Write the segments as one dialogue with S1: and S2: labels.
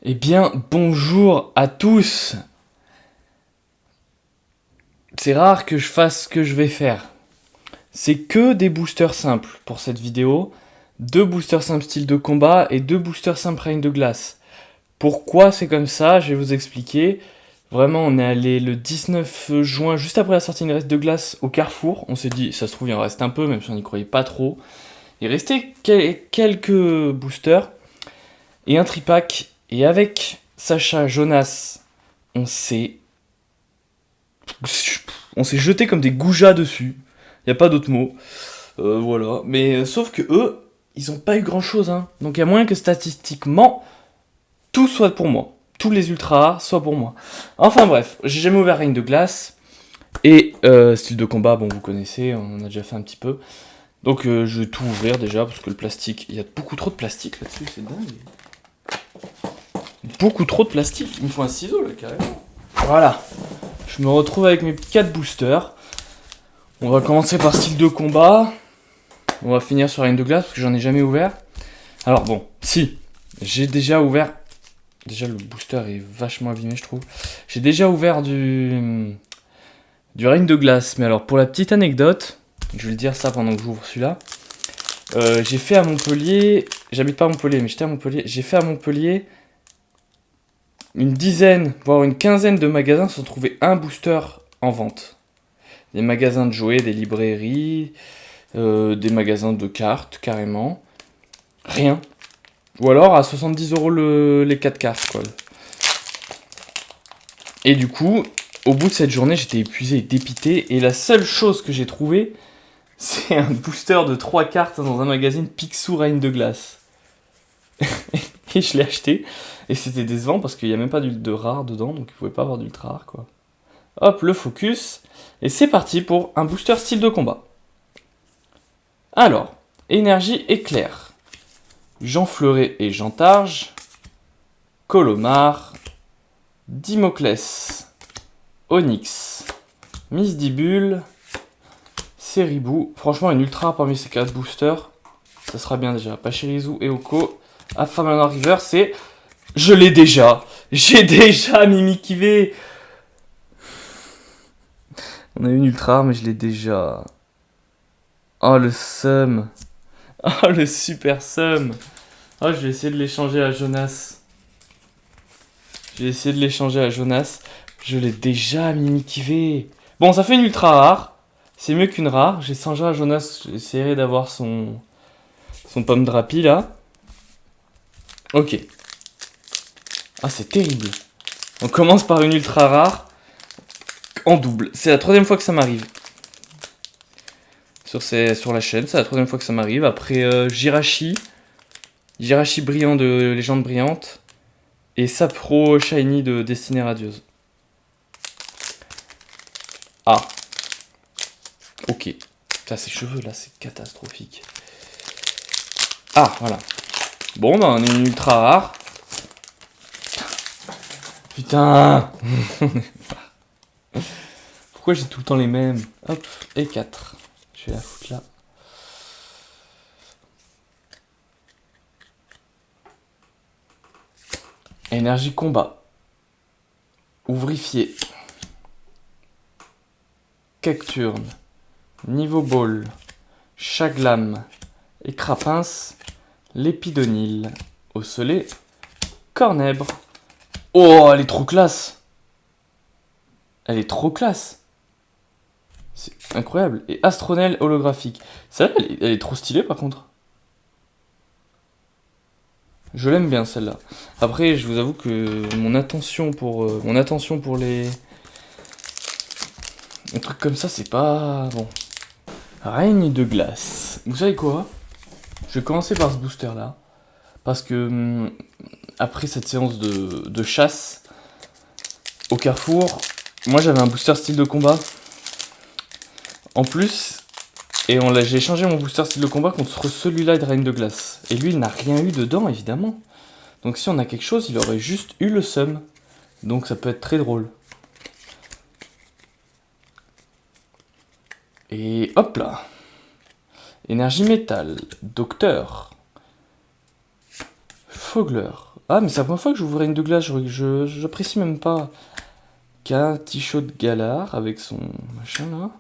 S1: Eh bien, bonjour à tous. C'est rare que je fasse ce que je vais faire. C'est que des boosters simples pour cette vidéo. 2 boosters simples style de combat et 2 boosters simples reine de glace. Pourquoi c'est comme ça? Je vais vous expliquer. Vraiment, on est allé le 19 juin, juste après la sortie d'une reste de glace au Carrefour. On s'est dit, ça se trouve, il en reste un peu, même si on n'y croyait pas trop. Il restait quelques boosters et un tripack. Et avec Sacha, Jonas, on s'est jeté comme des goujats dessus. Y a pas d'autre mot. Voilà. Mais sauf que eux, ils ont pas eu grand chose. Hein. Donc il y a moyen que statistiquement, tout soit pour moi. Tous les ultra rares soient pour moi. Enfin bref, j'ai jamais ouvert Reine de glace. Et style de combat, bon vous connaissez, on en a déjà fait un petit peu. Donc je vais tout ouvrir déjà, parce que le plastique, il y a beaucoup trop de plastique là-dessus, c'est dingue. Beaucoup trop de plastique, il me faut un ciseau là carrément. Voilà, je me retrouve avec mes 4 boosters. On va commencer par style de combat. On va finir sur Reine de glace, parce que j'en ai jamais ouvert. Alors bon, si, j'ai déjà ouvert. Déjà le booster est vachement abîmé je trouve. J'ai déjà ouvert du Reine de glace, mais alors pour la petite anecdote, je vais le dire ça pendant que j'ouvre celui-là. J'ai fait à Montpellier, j'habite pas à Montpellier, mais j'étais à Montpellier. J'ai fait à Montpellier une dizaine, voire une quinzaine de magasins sans trouver un booster en vente. Des magasins de jouets, des librairies, des magasins de cartes carrément. Rien. Ou alors à 70€ les 4 cartes quoi. Et du coup, au bout de cette journée, j'étais épuisé et dépité. Et la seule chose que j'ai trouvée, c'est un booster de 3 cartes dans un magazine Picsou Reine de glace. Et je l'ai acheté. Et c'était décevant parce qu'il n'y a même pas de rare dedans. Donc il ne pouvait pas avoir d'ultra rare quoi. Hop, le focus. Et c'est parti pour un booster style de combat. Alors, énergie éclair. Jean Fleuret et Jean Targe. Colomar. Dimoclès. Onyx. Miss Dibule. Seribou. Franchement, une ultra parmi ces 4 boosters. Ça sera bien déjà. Pachirisu et Oko. Afamana River, c'est. Je l'ai déjà. J'ai déjà Mimikivé. On a une ultra, mais je l'ai déjà. Oh, le seum. Oh, le super seum. Oh, je vais essayer de l'échanger à Jonas. Je vais essayer de l'échanger à Jonas. Je l'ai déjà, Mimikivé. Bon, ça fait une ultra rare. C'est mieux qu'une rare. J'échangerai à Jonas. J'essaierai d'avoir son pomme drapi là. Ok. Ah, c'est terrible. On commence par une ultra rare en double. C'est la 3e fois que ça m'arrive. Sur la chaîne, c'est la 3e fois que ça m'arrive. Après Jirachi brillant de Légende brillante. Et Sapro Shiny de Destinée radieuse. Ah. Ok. Putain, ses cheveux là, c'est catastrophique. Ah, voilà. Bon, bah, on est une ultra rare. Putain. Pourquoi j'ai tout le temps les mêmes? Hop, et 4. Je vais la foutre là. Énergie combat. Ouvrifié. Cacturne. Niveau ball. Chaglam. Écrapince. Lépidonil. Osselet. Cornèbre. Oh, elle est trop classe. Elle est trop classe. C'est incroyable. Et Astronel holographique. Celle-là, elle est trop stylée par contre. Je l'aime bien celle-là. Après, je vous avoue que mon attention pour les trucs comme ça, c'est pas bon. Règne de glace. Vous savez quoi? Je vais commencer par ce booster là, parce que après cette séance de chasse au Carrefour, moi j'avais un booster style de combat. En plus, et j'ai échangé mon booster style de combat contre celui-là de Reine de glace. Et lui, il n'a rien eu dedans, évidemment. Donc si on a quelque chose, il aurait juste eu le seum. Donc ça peut être très drôle. Et hop là. Énergie métal. Docteur. Fogler. Ah, mais c'est la première fois que j'ouvrais une de glace, j'apprécie même pas. Tichot de Galard avec son machin là.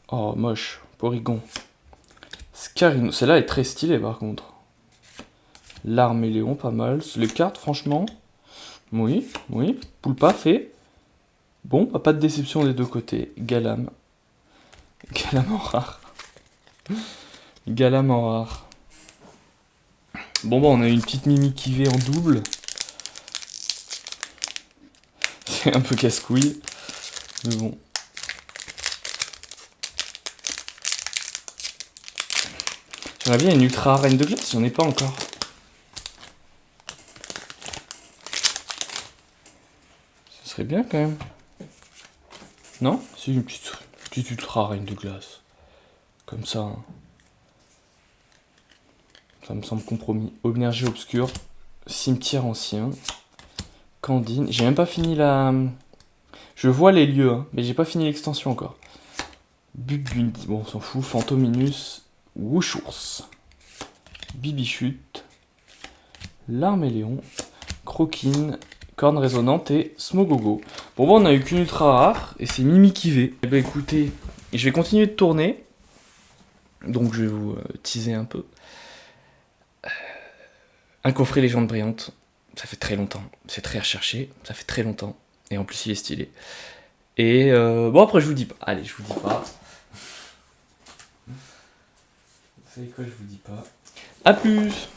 S1: Oh, moche. Porygon. Scarino. Celle-là est très stylée par contre. L'Arméléon, pas mal. Les cartes, franchement. Oui, oui. Poulpa fait. Bon, pas de déception des deux côtés. Galam. Galam en rare. Galam en rare. Bon, on a une petite Mimi Kivé en double. C'est un peu casse-couille. Mais bon. J'aimerais bien une ultra reine de glace, j'en ai pas encore. Ce serait bien quand même. Non? C'est une petite ultra reine de glace. Comme ça. Hein. Ça me semble compromis. Énergie obscure. Cimetière ancien. Candine. J'ai même pas fini la... Je vois les lieux, hein, mais j'ai pas fini l'extension encore. Bubundi. Bon, on s'en fout. Fantominus. Wouchours. Bibichute. L'Arméléon. Croquine. Corne résonante et Smogogo. Bon, on a eu qu'une ultra rare et c'est Mimi Kivé. Eh ben écoutez, je vais continuer de tourner. Donc je vais vous teaser un peu. Un coffret légende brillante. Ça fait très longtemps. C'est très recherché. Ça fait très longtemps. Et en plus, il est stylé. Et bon, après, je vous dis pas. Allez, je vous dis pas. Vous savez quoi, je vous dis pas. A plus!